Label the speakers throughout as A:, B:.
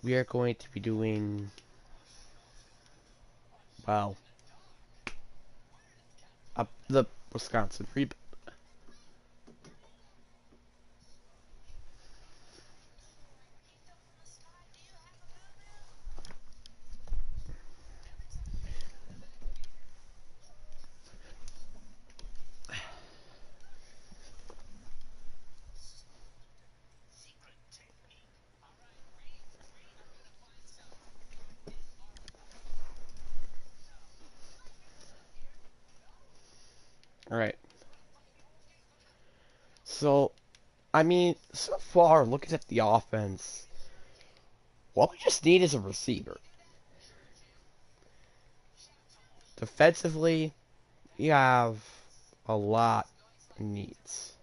A: we are going to be doing, well, the Wisconsin rebuild. Alright, so, I mean, so far, looking at the offense, what we just need is a receiver. Defensively, we have a lot of needs.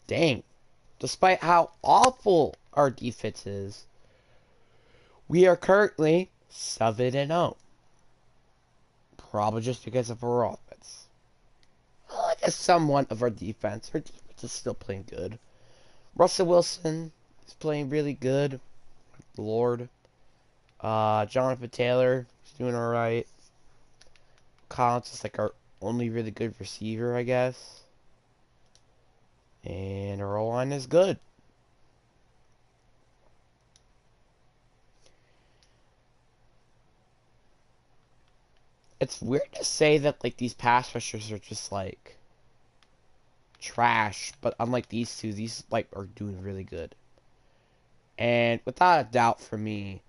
A: Dang, despite how awful our defense is, we are currently 7-0. Probably just because of our offense. Well, I guess somewhat of our defense. Our defense is still playing good. Russell Wilson is playing really good. Lord. Jonathan Taylor is doing alright. Collins is like our only really good receiver, I guess. And our O-line is good. It's weird to say that like these pass rushers are just like trash, but unlike these two, these like are doing really good. And without a doubt for me,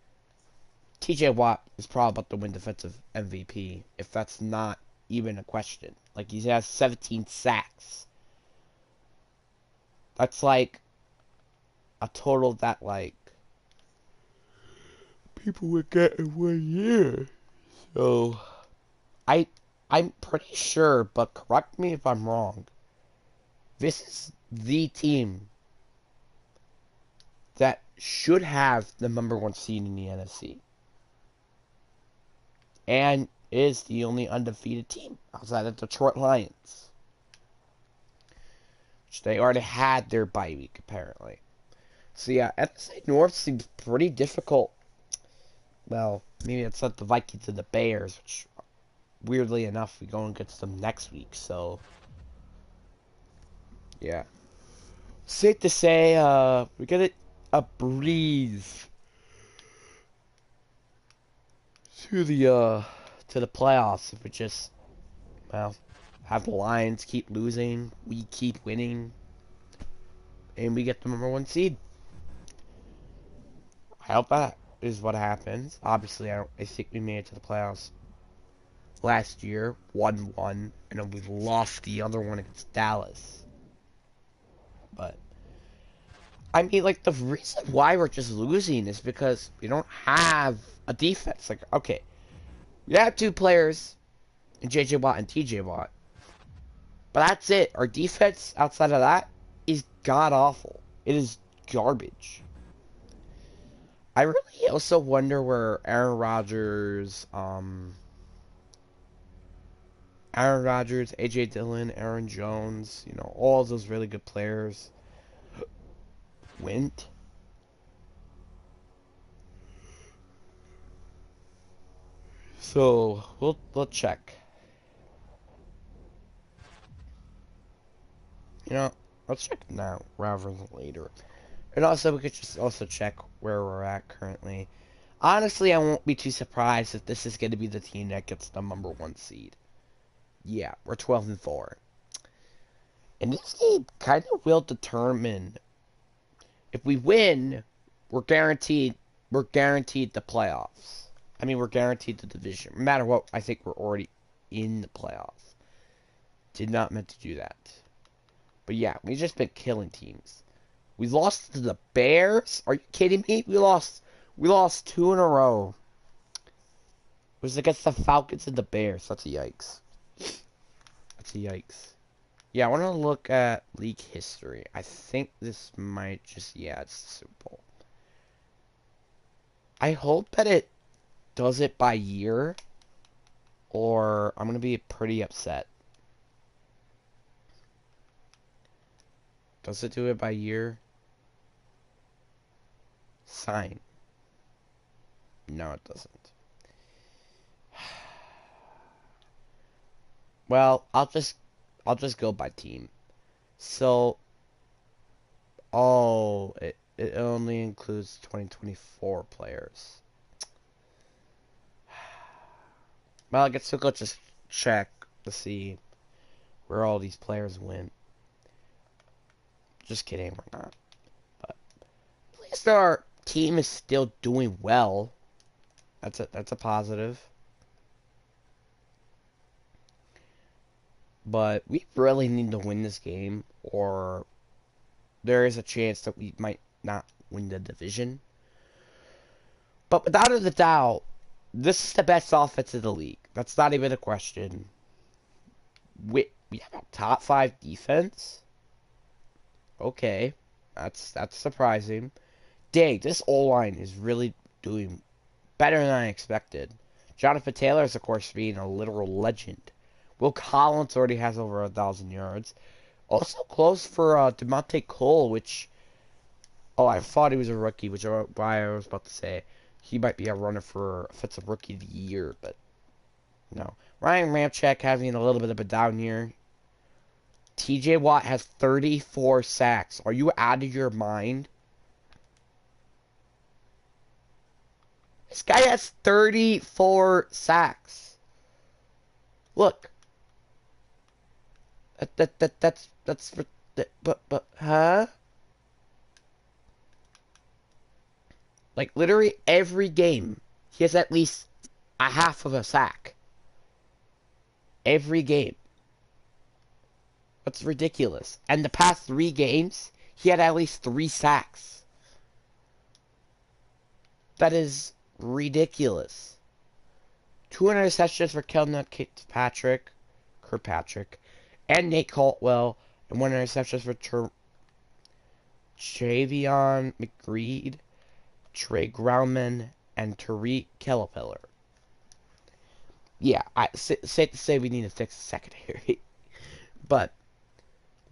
A: TJ Watt is probably about to win defensive MVP if that's not even a question. Like he has 17 sacks. That's like a total that like people would get in 1 year. So I I'm pretty sure, but correct me if I'm wrong. This is the team that should have the number one seed in the NFC. And is the only undefeated team outside of Detroit Lions. Which they already had their bye week, apparently. So yeah, NFC North seems pretty difficult. Well, maybe it's not the Vikings and the Bears, which, weirdly enough, we go against them next week, so... yeah. Safe to say, we get a breeze to the playoffs if we just, well, have the Lions keep losing, we keep winning, and we get the #1 seed. I hope that is what happens. Obviously, I think we made it to the playoffs last year, 1-1, and then we lost the other one against Dallas. But I mean, like, the reason why we're just losing is because we don't have a defense. Like, okay, we have two players in J.J. Watt and T.J. Watt, but that's it. Our defense outside of that is god-awful. It is garbage. I really also wonder where Aaron Rodgers, A.J. Dillon, Aaron Jones, you know, all of those really good players went. So we'll check. You know, let's check now rather than later. And also, we could just also check where we're at currently. Honestly, I won't be too surprised if this is going to be the team that gets the #1 seed. Yeah, we're 12-4. And this game kind of will determine if we win, we're guaranteed the playoffs. I mean, we're guaranteed the division. No matter what, I think we're already in the playoffs. Did not meant to do that. But yeah, we've just been killing teams. We lost to the Bears? Are you kidding me? We lost 2 in a row. It was against the Falcons and the Bears. That's a yikes. That's a yikes. Yeah, I want to look at league history. I think this might just... yeah, it's simple. I hope that it does it by year, or I'm going to be pretty upset. Does it do it by year? Sign. No, it doesn't. Well, I'll just go by team. So, oh, it only includes 2024 players. Well, I guess we'll just check to see where all these players went. Just kidding, we're not. But at least our team is still doing well. That's a positive. But we really need to win this game, or there is a chance that we might not win the division. But without a doubt, this is the best offense in the league. That's not even a question. We have a top 5 defense. Okay, that's surprising. Dang, this O-line is really doing better than I expected. Jonathan Taylor is, of course, being a literal legend. Will Collins already has over 1,000 yards. Also close for DeMonte Cole, which... oh, I thought he was a rookie, which is why I was about to say he might be a runner for Offensive Rookie of the Year, but no. Ryan Ramczyk having a little bit of a down year. T.J. Watt has 34 sacks. Are you out of your mind? This guy has 34 sacks. Look. That's but huh? Like literally every game, he has at least a half of a sack. Every game. That's ridiculous. And the past 3 games, he had at least 3 sacks. That is ridiculous. 2 interceptions for Kelvin Kirkpatrick, and Nate Caldwell, and 1 interception for Travion McGreed, Trey Grauman, and Tariq Kellepeller. yeah, safe to say we need to fix the secondary. But,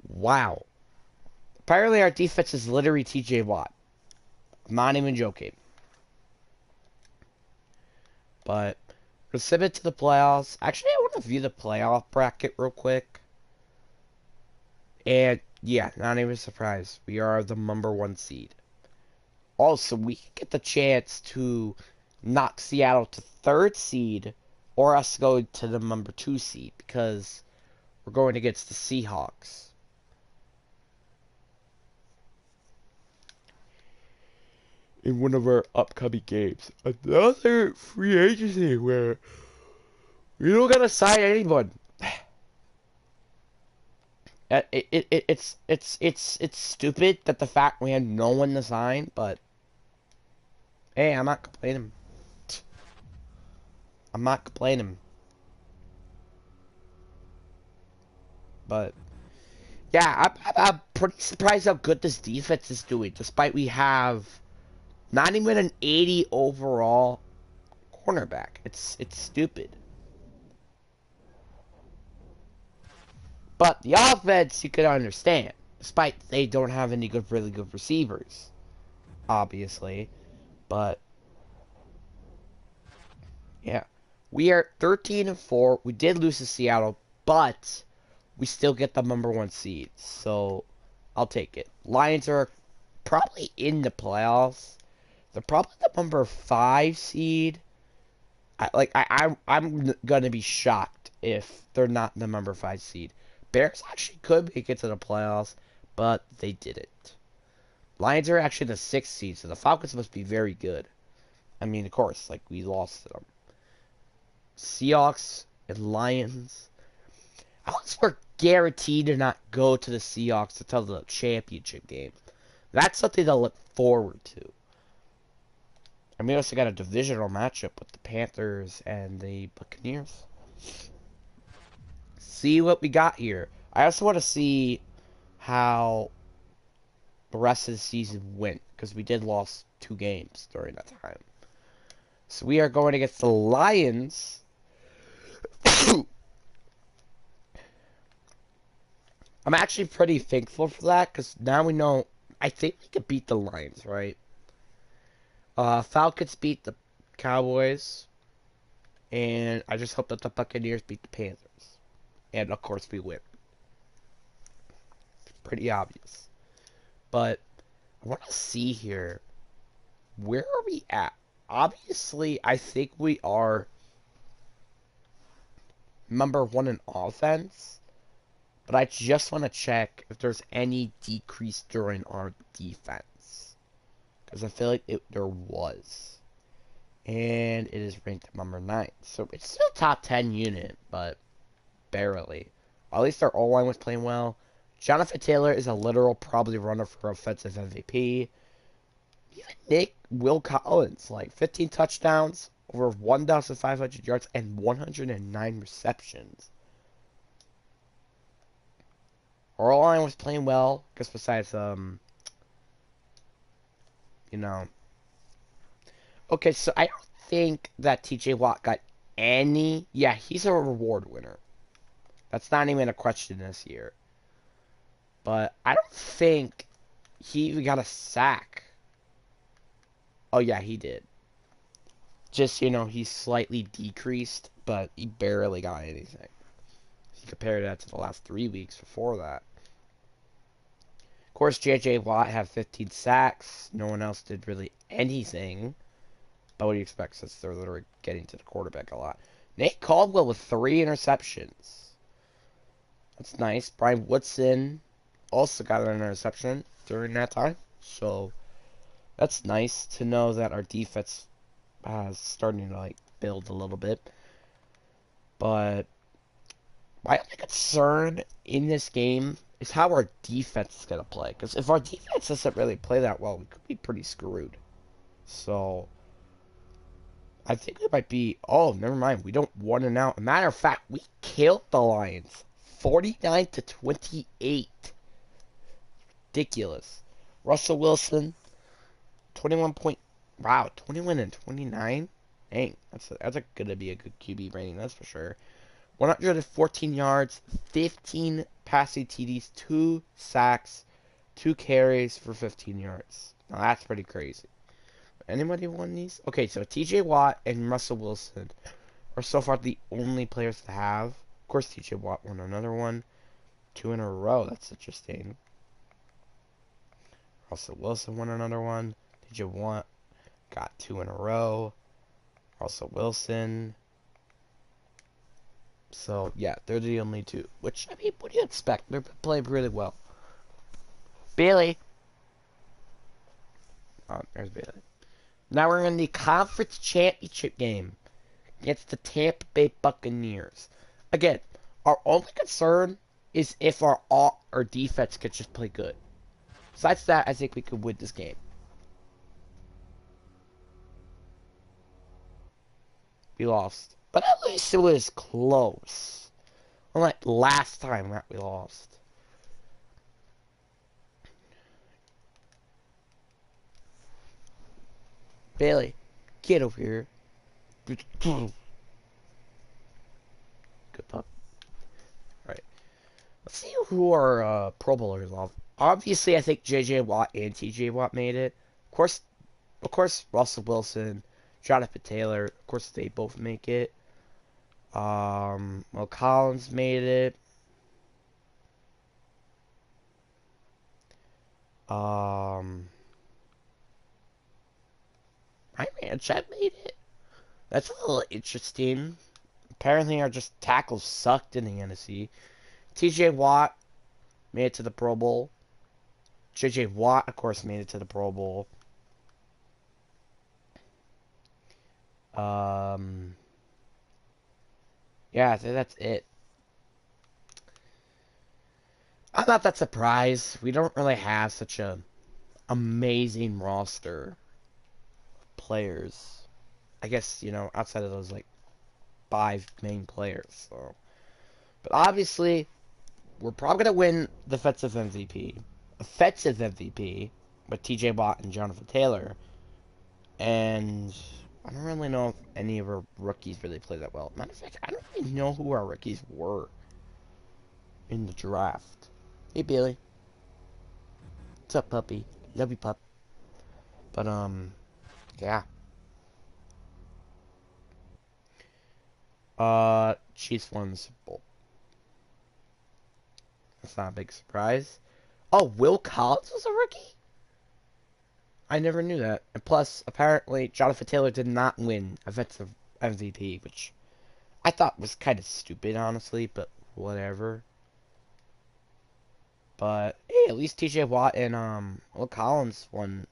A: wow. Apparently our defense is literally TJ Watt. I'm not even joking. But, we'll submit to the playoffs. Actually, I want to view the playoff bracket real quick. And, yeah, not even surprised. We are the #1 seed. Also, we get the chance to knock Seattle to 3rd seed, or us go to the #2 seed, because we're going against the Seahawks. In one of our upcoming games. Another free agency where we don't gotta sign anyone. It's stupid that the fact we had no one to sign, but hey, I'm not complaining. I'm not complaining. But yeah, I'm pretty surprised how good this defense is doing, despite we have not even an 80 overall cornerback. It's stupid. But the offense, you could understand, despite they don't have any really good receivers, obviously. But yeah, we are 13-4. We did lose to Seattle, but we still get the #1 seed, so I'll take it. Lions are probably in the playoffs. They're probably the #5 seed. I'm gonna be shocked if they're not the #5 seed. Bears actually could make it to the playoffs, but they didn't. Lions are actually the 6th seed, so the Falcons must be very good. I mean, of course, like, we lost to them. Seahawks and Lions. Unless we're guaranteed to not go to the Seahawks until the championship game. That's something to look forward to. I mean, we also got a divisional matchup with the Panthers and the Buccaneers. See what we got here. I also want to see how the rest of the season went, because we did lose 2 games during that time. So we are going against the Lions. I'm actually pretty thankful for that, because now we know, I think we could beat the Lions, right? Falcons beat the Cowboys, and I just hope that the Buccaneers beat the Panthers. And, of course, we win. It's pretty obvious. But I want to see here, where are we at? Obviously, I think we are #1 in offense, but I just want to check if there's any decrease during our defense, because I feel like there was, and it is ranked #9, so it's still top 10 unit, but barely. At least our O-line was playing well. Jonathan Taylor is a literal probably runner for offensive MVP. Even Will Collins, like 15 touchdowns, over 1,500 yards, and 109 receptions. Our line was playing well, because besides, you know. Okay, so I don't think that TJ Watt got any. Yeah, he's a reward winner. That's not even a question this year. But I don't think he even got a sack. Oh, yeah, he did. Just, he's slightly decreased, but he barely got anything. If you compare that to the last 3 weeks before that. Of course, J.J. Watt had 15 sacks. No one else did really anything. But what do you expect, since they're literally getting to the quarterback a lot? Nate Caldwell with 3 interceptions. That's nice. Brian Woodson also got an interception during that time. So, that's nice to know that our defense starting to build a little bit. But my only concern in this game is how our defense is going to play. Because if our defense doesn't really play that well, we could be pretty screwed. So I think it might be, oh, never mind. We don't want to now. Matter of fact, we killed the Lions 49-28. Ridiculous. Russell Wilson, 21 and 29. Dang, that's gonna be a good QB rating, that's for sure. 114 yards, 15 passing TDs, 2 sacks, 2 carries for 15 yards. Now that's pretty crazy. Anybody won these? Okay, so TJ Watt and Russell Wilson are so far the only players to have. Of course, TJ Watt won another one. 2 in a row. That's interesting. Russell Wilson won another one. TJ Watt got 2 in a row. Russell Wilson. So, yeah, they're the only two. Which, I mean, what do you expect? They're playing really well. Bailey. Oh, there's Bailey. Now we're in the conference championship game against the Tampa Bay Buccaneers. Again, our only concern is if our defense could just play good. Besides that, I think we could win this game. We lost. But at least it was close. Unlike last time that we lost. Bailey, get over here. Good pup. Alright. Let's see who our Pro Bowlers are. Obviously, I think J.J. Watt and T.J. Watt made it. Of course, Russell Wilson, Jonathan Taylor. Of course, they both make it. Well, Collins made it. Ryan Chad made it. That's a little interesting. Apparently, our just tackles sucked in the NFC. T.J. Watt made it to the Pro Bowl. J.J. Watt, of course, made it to the Pro Bowl. Yeah, I think that's it. I'm not that surprised. We don't really have such a amazing roster of players. I guess, outside of those, like, 5 main players. So. But obviously, we're probably going to win defensive MVP. Offensive MVP with TJ Watt and Jonathan Taylor. And I don't really know if any of our rookies really play that well. Matter of fact, I don't really know who our rookies were in the draft. Hey, Billy. What's up, puppy? Love you, pup. But, yeah. Chiefs won the Super Bowl. That's not a big surprise. Oh, Will Collins was a rookie? I never knew that. And plus, apparently, Jonathan Taylor did not win offensive MVP, which I thought was kind of stupid, honestly, but whatever. But, hey, at least TJ Watt and, Will Collins won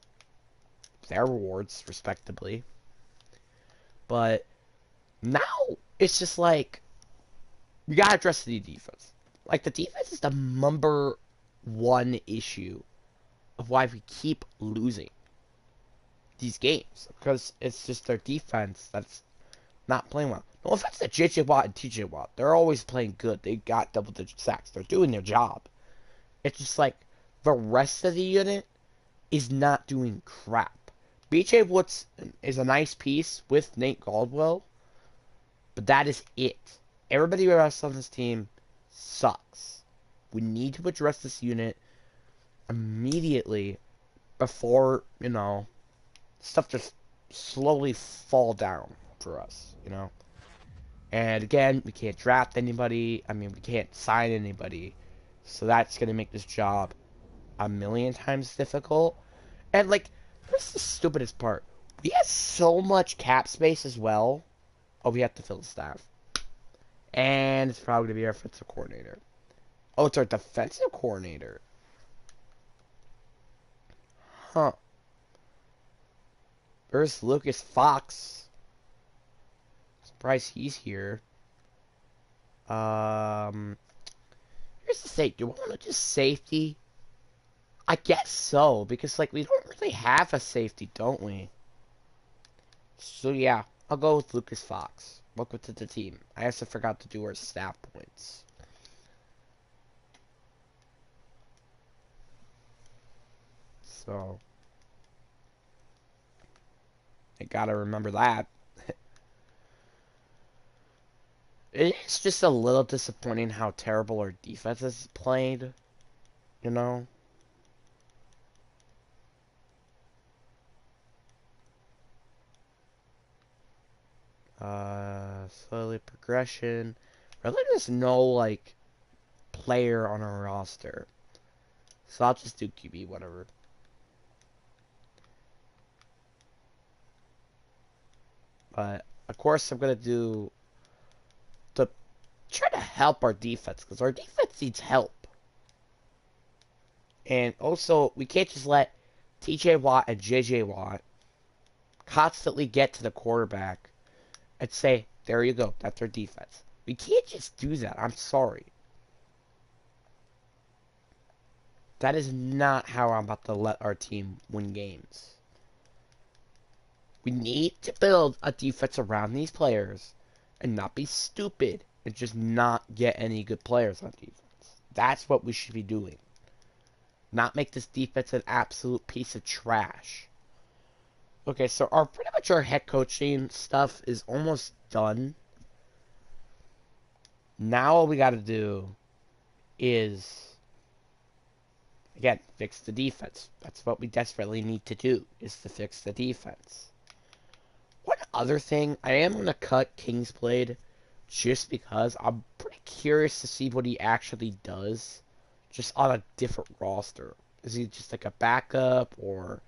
A: their awards, respectively. But, now, it's just like, you gotta address the defense. Like, the defense is the number one issue of why we keep losing these games. Because it's just their defense that's not playing well. No offense to J.J. Watt and T.J. Watt. They're always playing good. They got double-digit sacks. They're doing their job. It's just like, the rest of the unit is not doing crap. B.J. Woods is a nice piece with Nate Caldwell, but that is it. Everybody else on this team sucks. We need to address this unit immediately before, stuff just slowly fall down for us, And again, we can't draft anybody. I mean, we can't sign anybody. So that's going to make this job a million times difficult. And, like, here's the stupidest part. We have so much cap space as well. Oh, we have to fill the staff. And it's probably going to be our offensive coordinator. Oh, it's our defensive coordinator. Huh. Where's Lucas Fox? Surprised he's here. Here's the thing. Do we want to do safety? I guess so, because, like, we don't really have a safety, don't we? So, yeah, I'll go with Lucas Fox. Welcome to the team. I also forgot to do our staff points. So, I gotta remember that. it's just a little disappointing how terrible our defense has played, you know? Slowly progression. Really, there's no, like, player on our roster. So I'll just do QB, whatever. But, of course, I'm going to do... to try to help our defense, because our defense needs help. And also, we can't just let TJ Watt and JJ Watt constantly get to the quarterback and say, there you go, that's our defense. We can't just do that. I'm sorry. That is not how I'm about to let our team win games. We need to build a defense around these players and not be stupid and just not get any good players on defense. That's what we should be doing. Not make this defense an absolute piece of trash. Okay, so pretty much our head coaching stuff is almost done. Now all we got to do is, again, fix the defense. That's what we desperately need to do, is to fix the defense. One other thing, I am going to cut Kingsblade just because I'm pretty curious to see what he actually does just on a different roster. Is he just like a backup or,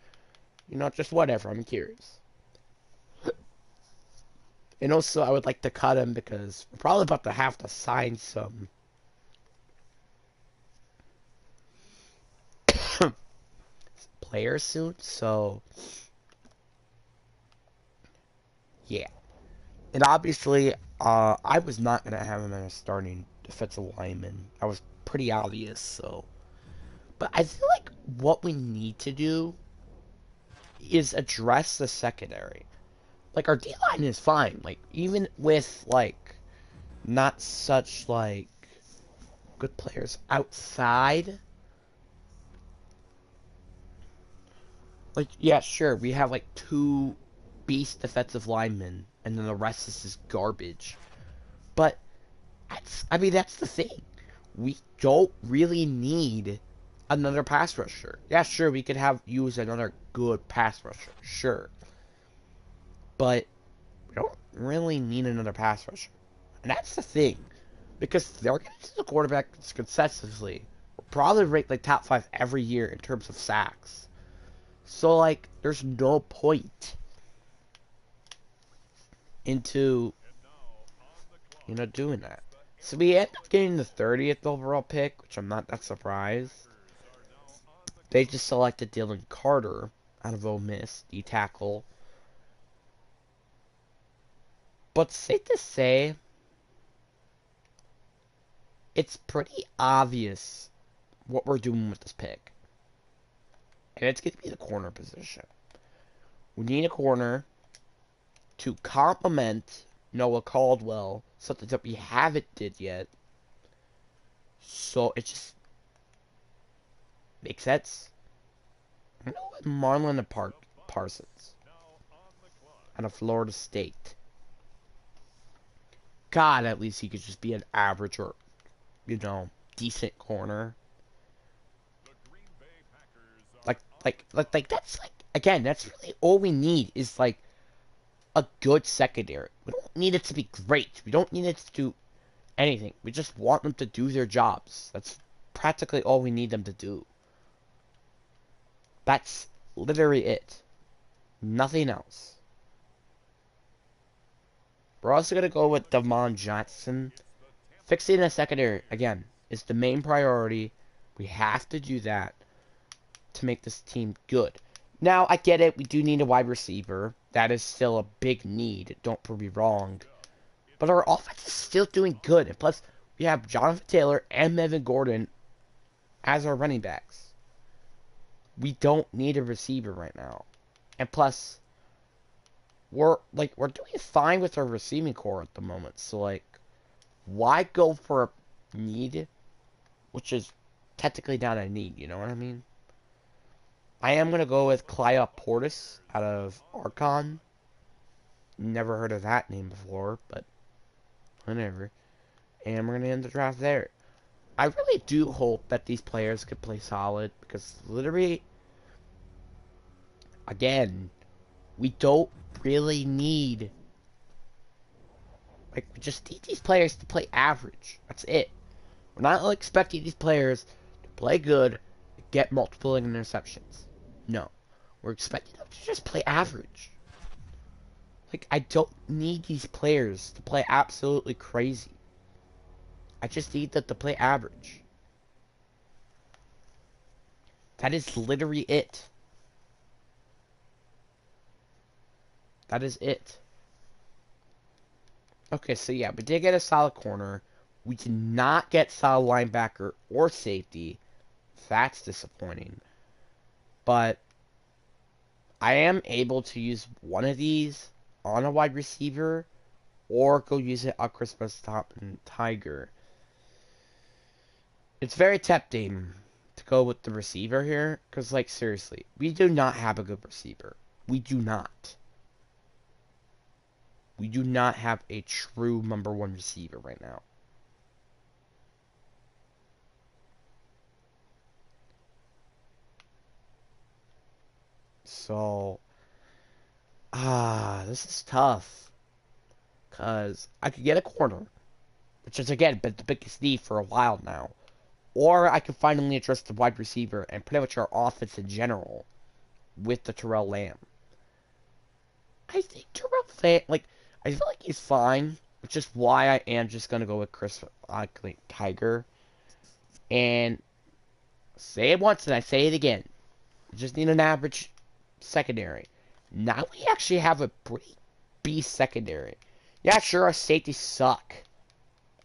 A: you know, just whatever. I'm curious. And also, I would like to cut him because we're probably about to have to sign some players soon. So, yeah. And obviously, I was not going to have him as a starting defensive lineman. That was pretty obvious, so. But I feel like what we need to do is address the secondary. Like, our D-line is fine. Like, even with, like, not such, like, good players outside. Like, yeah, sure, we have, like, 2 beast defensive linemen, and then the rest is just garbage. But, that's the thing. We don't really need another pass rusher. Yeah, sure, we could use another good pass rusher. Sure. But we don't really need another pass rusher. And that's the thing. Because they're getting to the quarterback consecutively. We're probably ranked like top 5 every year in terms of sacks. So, like, there's no point into, you know, doing that. So we end up getting the 30th overall pick, which I'm not that surprised. They just selected Dylan Carter out of Ole Miss, D tackle. But safe to say, it's pretty obvious what we're doing with this pick. And it's going to be the corner position. We need a corner to complement Noah Caldwell, something that we haven't did yet. So it just makes sense. I know Marlon Parsons out of Florida State. God, at least he could just be an average or, you know, decent corner. Like that's like, again, that's really all we need is like a good secondary. We don't need it to be great. We don't need it to do anything. We just want them to do their jobs. That's practically all we need them to do. That's literally it. Nothing else. We're also going to go with Devon Johnson. Fixing the secondary, again, is the main priority. We have to do that to make this team good. Now, I get it. We do need a wide receiver. That is still a big need. Don't prove me wrong. But our offense is still doing good. And plus, we have Jonathan Taylor and Melvin Gordon as our running backs. We don't need a receiver right now. And plus, we're doing fine with our receiving core at the moment. So, like, why go for a need, which is technically not a need, you know what I mean? I am going to go with Clio Portis out of Archon. Never heard of that name before, but whatever. and we're gonna end the draft there. I really do hope that these players could play solid because literally, again, we don't really need, like, we just need these players to play average. That's it. We're not expecting these players to play good, get multiple interceptions. No. We're expecting them to just play average. Like, I don't need these players to play absolutely crazy. I just need them to play average. That is literally it. That is it. Okay, so yeah, we did get a solid corner. We did not get solid linebacker or safety. That's disappointing. But I am able to use one of these on a wide receiver or go use it on Christmas Top and Tiger. It's very tempting to go with the receiver here because, like, seriously, we do not have a good receiver. We do not. We do not have a true number one receiver right now. So, this is tough. Because I could get a corner, which has, again, been the biggest need for a while now. Or I could finally address the wide receiver and pretty much our offense in general with the Terrell Lamb. I think Terrell Lamb, like, I feel like he's fine, which is why I am just going to go with Chris Tiger. And say it once and I say it again. We just need an average secondary. Now we actually have a pretty beast secondary. Yeah, sure, our safeties suck.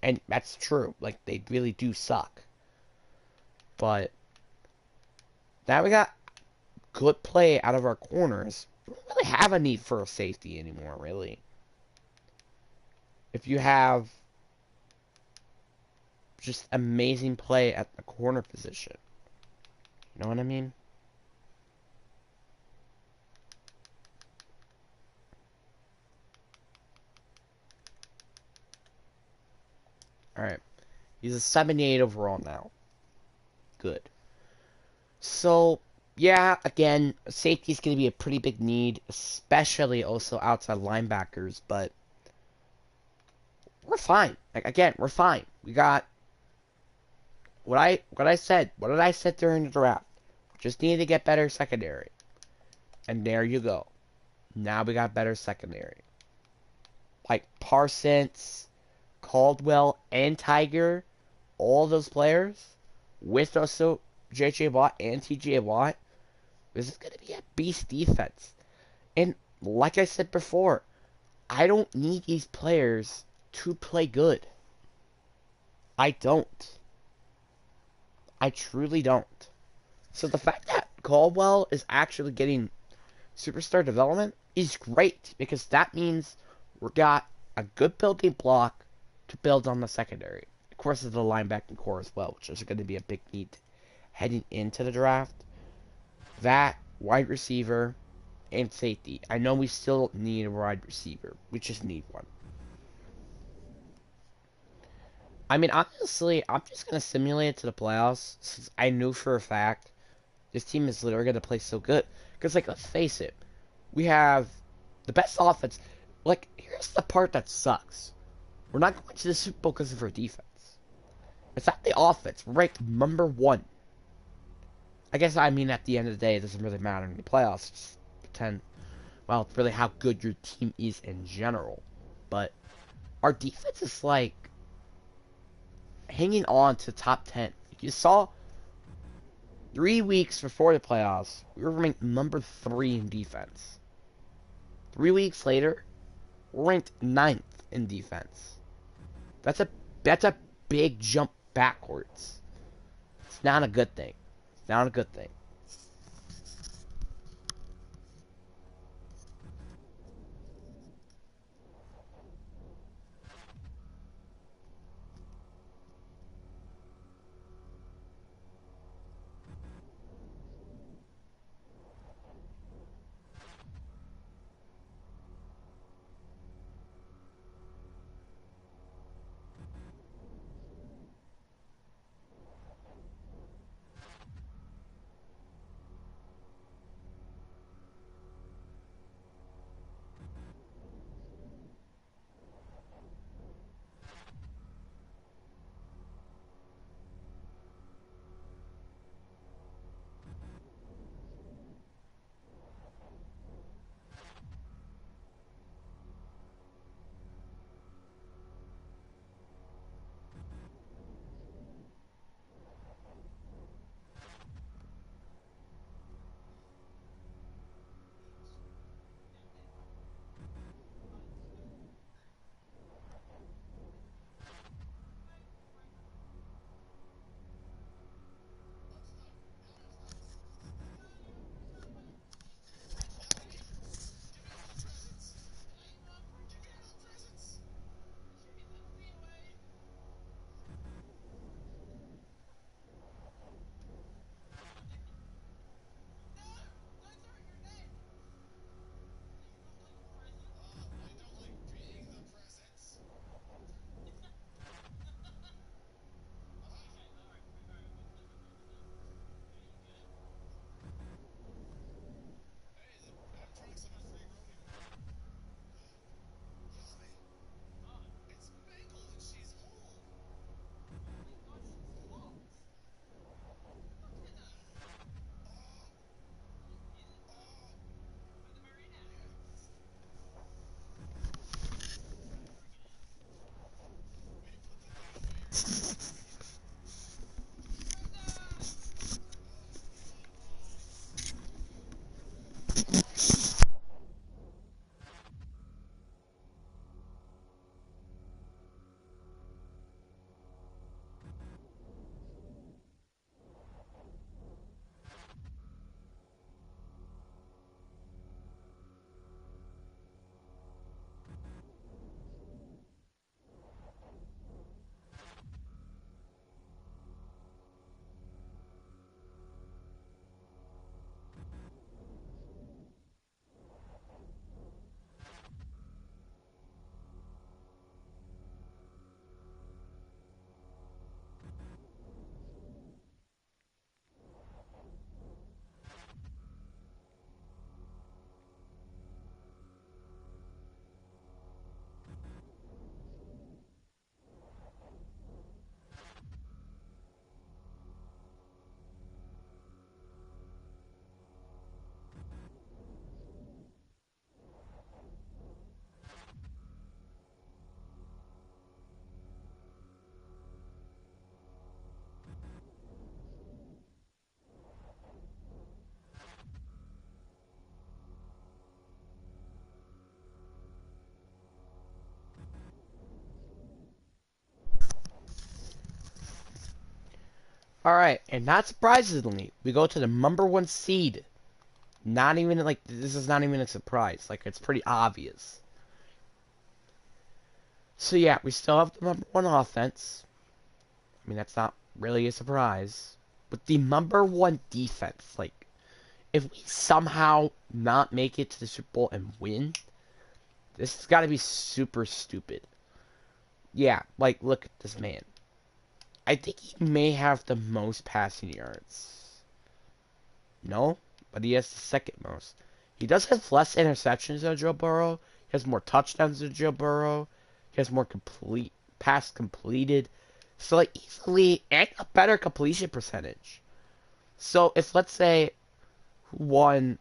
A: And that's true. Like, they really do suck. But now we got good play out of our corners. We don't really have a need for a safety anymore, really. If you have just amazing play at the corner position. You know what I mean? Alright. He's a 78 overall now. Good. So, yeah, again, safety is going to be a pretty big need, especially also outside linebackers, but we're fine. Like, again, we're fine. We got what I said. What did I say during the draft? Just need to get better secondary. And there you go. Now we got better secondary. Like Parsons, Caldwell, and Tiger, all those players, with also J.J. Watt and T.J. Watt, this is going to be a beast defense. And like I said before, I don't need these players to play good. I don't. I truly don't. So the fact that Caldwell is actually getting superstar development is great because that means we got a good building block to build on the secondary. Of course, there's the linebacking core as well, which is going to be a big need heading into the draft. That, wide receiver, and safety. I know we still need a wide receiver. We just need one. I mean, honestly, I'm just going to simulate it to the playoffs since I knew for a fact this team is literally going to play so good. Because, like, let's face it, we have the best offense. Like, here's the part that sucks. We're not going to the Super Bowl because of our defense. It's not the offense. We're ranked number one. I guess, I mean, at the end of the day, it doesn't really matter in the playoffs. Just pretend, well, it's really how good your team is in general. But our defense is, like, hanging on to top 10. You saw 3 weeks before the playoffs, we were ranked number 3 in defense. 3 weeks later, we're ranked ninth in defense. That's a big jump backwards. It's not a good thing. It's not a good thing. Alright, and not surprisingly, we go to the number one seed. Not even, like, this is not even a surprise. Like, it's pretty obvious. So yeah, we still have the number one offense. I mean, that's not really a surprise. But the number one defense, like, if we somehow not make it to the Super Bowl and win, this has got to be super stupid. Yeah, like, look at this man. I think he may have the most passing yards. No? But he has the second most. He does have less interceptions than Joe Burrow. He has more touchdowns than Joe Burrow. He has more pass completed. So, like, easily, and a better completion percentage. So, if, let's say, who won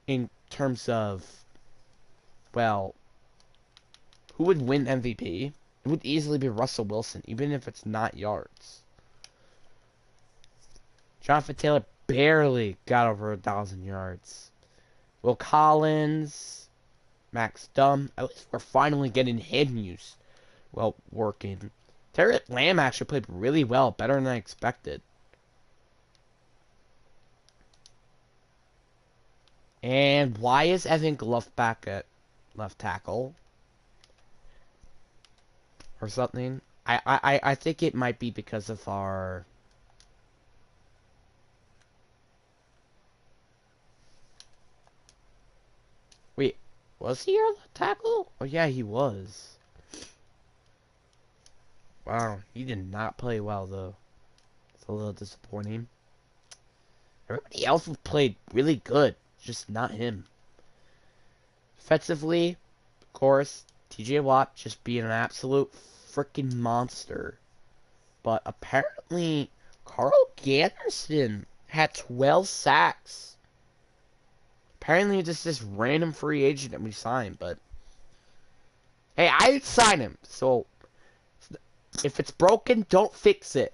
A: in terms of, well, who would win MVP? It would easily be Russell Wilson, even if it's not yards. Jonathan Taylor barely got over 1,000 yards. Will Collins, Max Dunn, at least we're finally getting him used. Well, working. Terry Lamb actually played really well, better than I expected. And why is Evan Glove back at left tackle? Or something? I think it might be because of our... Wait, was he our left tackle? Oh yeah, he was. Wow, he did not play well though. It's a little disappointing. Everybody else played really good, just not him. Offensively, of course, TJ Watt just being an absolute freaking monster. But apparently, Carl Ganderson had 12 sacks. Apparently, just this random free agent that we signed, but... Hey, I didn't sign him, so... If it's broken, don't fix it.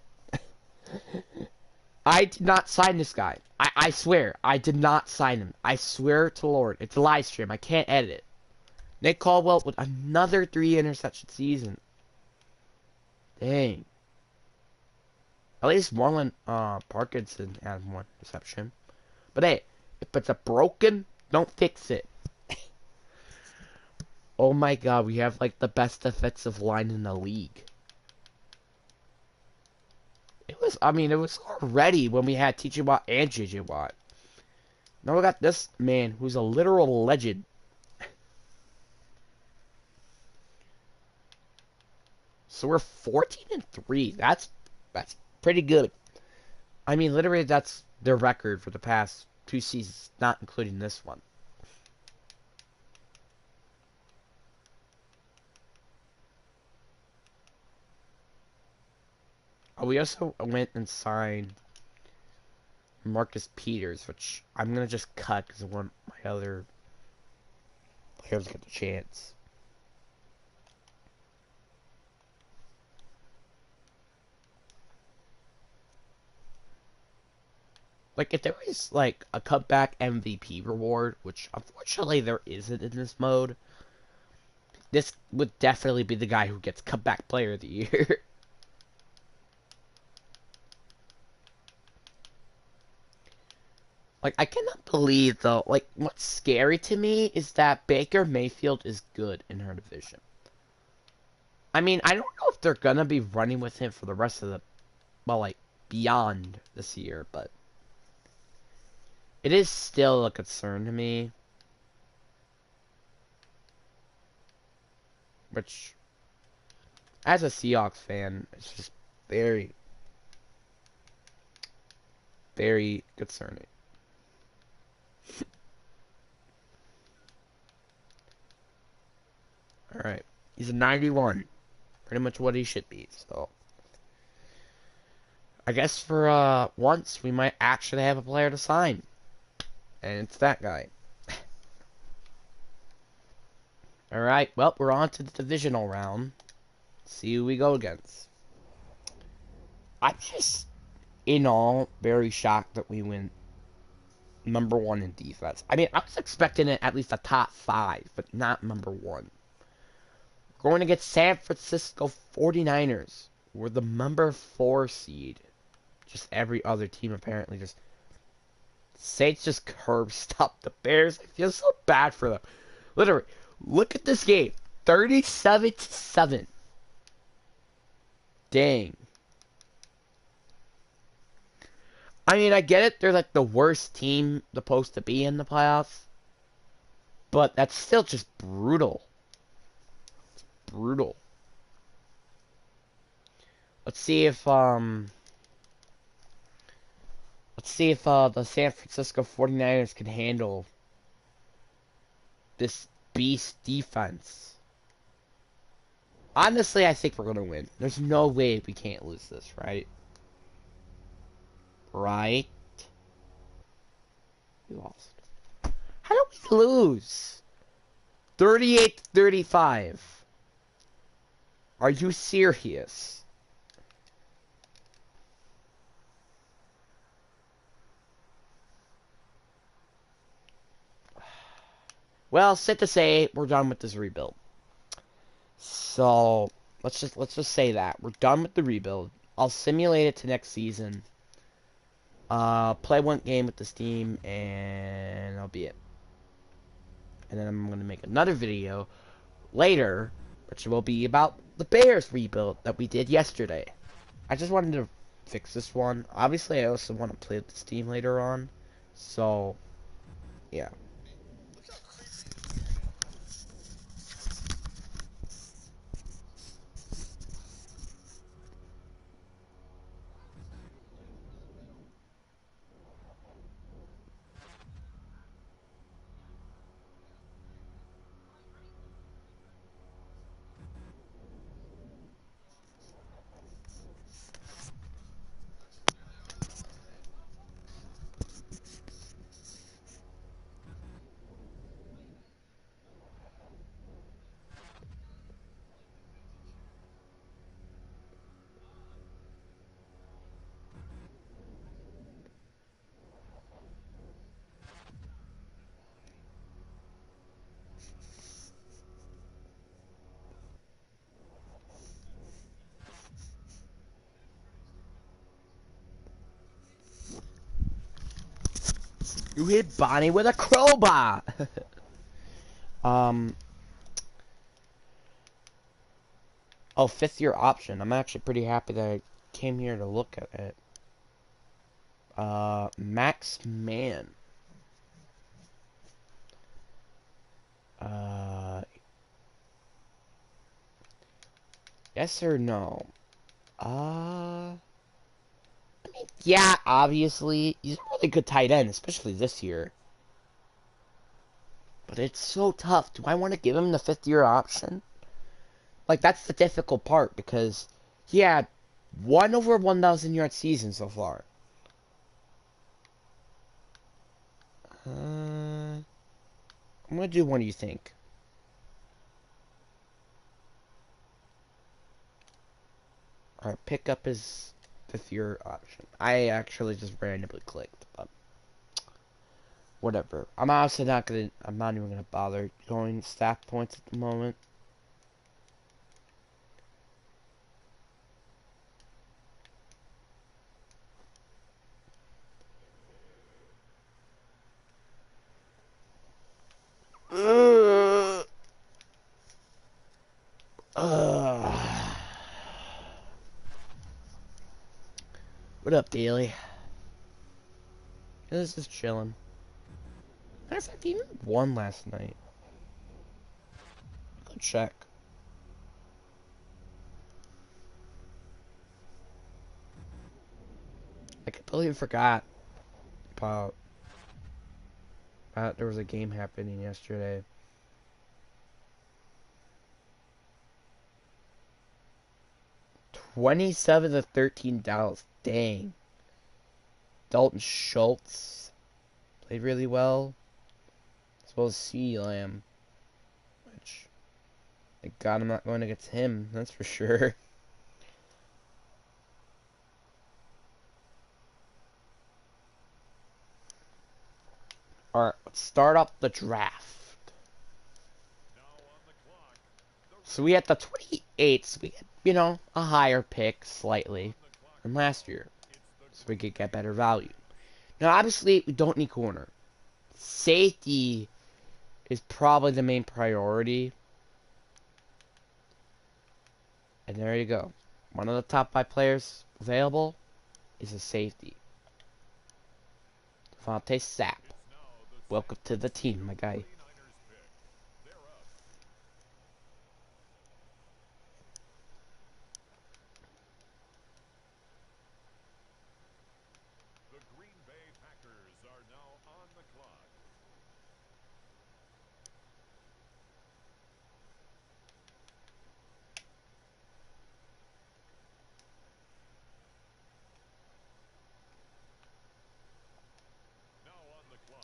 A: I did not sign this guy. I swear, I did not sign him. I swear to the Lord. It's a live stream. I can't edit it. Nick Caldwell with another 3 interception season. Dang. At least Marlon Parkinson had 1 reception. But hey, if it's a broken, don't fix it. Oh my god, we have like the best defensive line in the league. It was already when we had TJ Watt and JJ Watt. Now we got this man who's a literal legend. So we're 14-3. That's pretty good. I mean, literally, that's their record for the past 2 seasons, not including this one. Oh, we also went and signed Marcus Peters, which I'm gonna just cut because I want my other players to get the chance. Like, if there was, like, a cutback MVP reward, which unfortunately there isn't in this mode, this would definitely be the guy who gets cutback player of the year. Like, I cannot believe, though, like, what's scary to me is that Baker Mayfield is good in her division. I mean, I don't know if they're gonna be running with him for the rest of the, well, like, beyond this year, but it is still a concern to me. Which, as a Seahawks fan, it's just very, very concerning. Alright. He's a 91. Pretty much what he should be, so. I guess for once, we might actually have a player to sign. And it's that guy. Alright, well, we're on to the divisional round. See who we go against. I'm just, in all, very shocked that we went number 1 in defense. I mean, I was expecting it at least a top 5, but not number 1. Going against San Francisco 49ers. We're the number 4 seed. just every other team apparently just Saints just curb stopped the Bears. I feel so bad for them. Literally, look at this game. 37-7. Dang. I mean, I get it. They're like the worst team supposed to be in the playoffs. But that's still just brutal. It's brutal. Let's see if the San Francisco 49ers can handle this beast defense. Honestly, I think we're going to win. There's no way we can't lose this, right? Right? We lost. How did we lose? 38-35. Are you serious? Well, safe to say, we're done with this rebuild. So, let's just say that. We're done with the rebuild. I'll simulate it to next season. Play one game with this team, and that'll be it. And then I'm going to make another video later, which will be about the Bears rebuild that we did yesterday. I just wanted to fix this one. Obviously, I also want to play with this team later on. So, yeah. You hit Bonnie with a crowbar! Oh, 5th-year option. I'm actually pretty happy that I came here to look at it. Max Mann. Yes or no? I mean, yeah, obviously. He's a really good tight end, especially this year. But it's so tough. Do I want to give him the 5th-year option? Like, that's the difficult part, because he had one over 1,000-yard season so far. I'm gonna do one. Do you think? Alright, pick up his 5th-year option. I actually just randomly clicked, but whatever. I'm not even gonna bother going staff points at the moment. What up, Daily? This is chilling. Matter of fact, he even won last night. Go check. I completely forgot about there was a game happening yesterday. $27-13 Dallas. Dang. Dalton Schultz played really well, as well as CeeDee Lamb, which, thank God I'm not going against him, that's for sure. Alright, let's start up the draft. So we had the 28th, so we had, you know, a higher pick slightly than last year. so we could get better value. Now, obviously, we don't need corner. Safety is probably the main priority. And there you go. One of the top 5 players available is a safety. Devontae Sapp. Welcome to the team, my guy.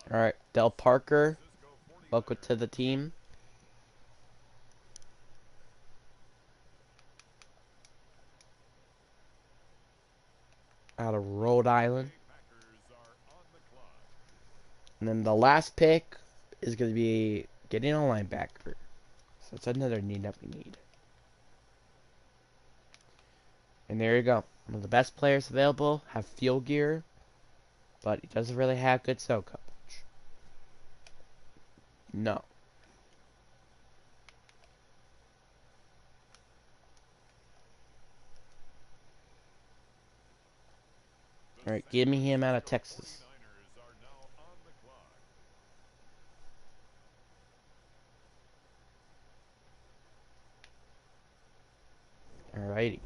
A: Alright, Del Parker. Welcome to the team. Out of Rhode Island. And then the last pick is going to be getting a linebacker. So it's another need that we need. And there you go. One of the best players available. Have field gear. But he doesn't really have good cell coverage. No. Alright, give me him out of Texas. Alrighty.